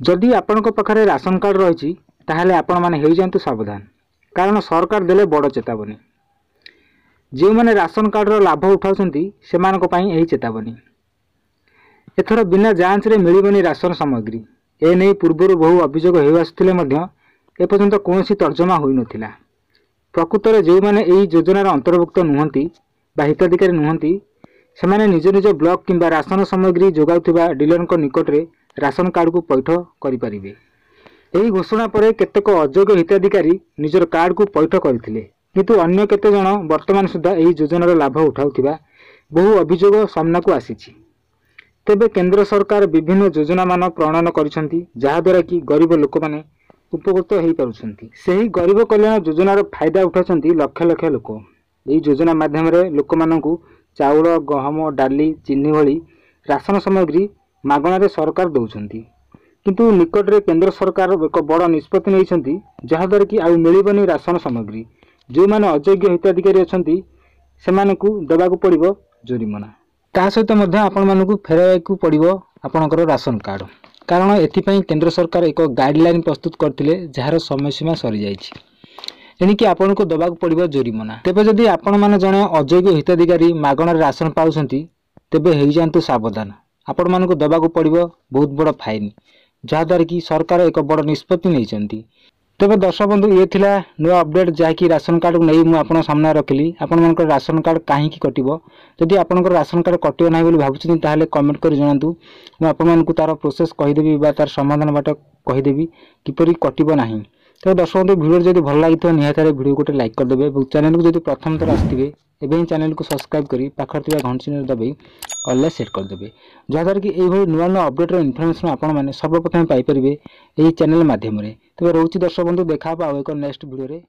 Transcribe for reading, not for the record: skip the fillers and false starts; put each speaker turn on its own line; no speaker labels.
जदि आपणक पाखरे ration card रही ताहले आपण माने हो जातु सावधान, कारण सरकार देले बड़ चेतावनी। जो मैंने राशन कार्डर लाभ उठाउछंती सेमानक पई एही चेतावनी। एथर बिना जांच रे मिलिबनी राशन सामग्री। ए नै पूर्वरु बहु अभियोग हो आसुथिले मध्य एपर्यंत कौनसी तर्जमा होई नथिला। प्रकृत रे जो मैंने एही योजनार अंतर्भुक्त नुहंती बा हिताधिकारी नुहंती सेमाने निज निज ब्लॉक किंबा राशन सामग्री जोगाउथिबा डीलरक निकट रे राशन कार्ड को पैठ करि परिबे। एही घोषणा पर केतेक अयोग्य हिताधिकारी निजर कार्ड को पैठ करथिले, किंतु अन्य केते जण वर्तमान सुधा एही योजनार लाभ उठाउथिबा बहु अभियोग सामना को आसीछि। तेबे केंद्र सरकार विभिन्न योजना मान प्रणयन करिसंती जहा द्वारा कि गरीब लोक माने उपकृत हो पारुछंती। सेही गरीब कल्याण योजनार फायदा उठाउछंती लक्ष लक्ष लोक। एही योजना माध्यम रे लोक मानकु चाउल, गहम, डाली, चीनी भली राशन सामग्री मागणा रे सरकार दउछंती, किंतु निकट रे केंद्र सरकार एक बड़ निष्पत्ति नैछंती जहा द्वारा कि आउ मिलिबनी राशन सामग्री। जो माने अयोग्य हिताधिकारी अछंती सेमानकु देबाकु पड़िबो जोरिमाना। ता सहित मध्य आपण मानकु फेराइकु पड़िबो आपणकर राशन कार्ड, कारण एथिपई केंद्र सरकार एक गाइडलाइन प्रस्तुत करथिले जहार समय सीमा सरी जाइछि। एनिकी आपनको दबाकु पड़िबो जोरिमाना। तेबे जदि आपण माने जणे अयोग्य हिताधिकारी मागणा राशन पाउछंती तेबे हेइ जानतु सावधान, आपण मानकु दबाकु पड़िबो बहुत बड़ फाइन, जहा द्वारा कि सरकार एक बड़ निष्पत्ति नैछंती। तेबे दर्शक बंधु ये थिला नुआ अपडेट जहाँकि राशन कार्ड को नहीं मुझे सामने रखिली। आपण मानकर राशन कार्ड कहीं कटिबो, जदि आपनकर राशन कार्ड कटिबो नाही बोली भाबुछन ताहले कमेंट कर जणातु। मु आपण मानकु तार प्रोसेस कहिदेबी बा तार समाधान बाट कहिदेबी किपरि कटिबो नाही। तो दर्शक बंधु वीडियो जदि भल लागितो निहात वीडियो गोटे लाइक कर देबे। चैनल को जदि प्रथम थर आस्थिबे एबे ही चैनल को सब्सक्राइब करी पाखर थिबा घंटी चिन्ह दबाई ऑल सेट कर देबे, जहाद्वारा कि एही भली नुआ नुआ अपडेट इनफॉरमेशन आपण माने सर्वप्रथम पाई परिबे एही चैनल माध्यम रे। तबे रोची दर्शक बंधु देखा बा एक नेक्स्ट वीडियो रे।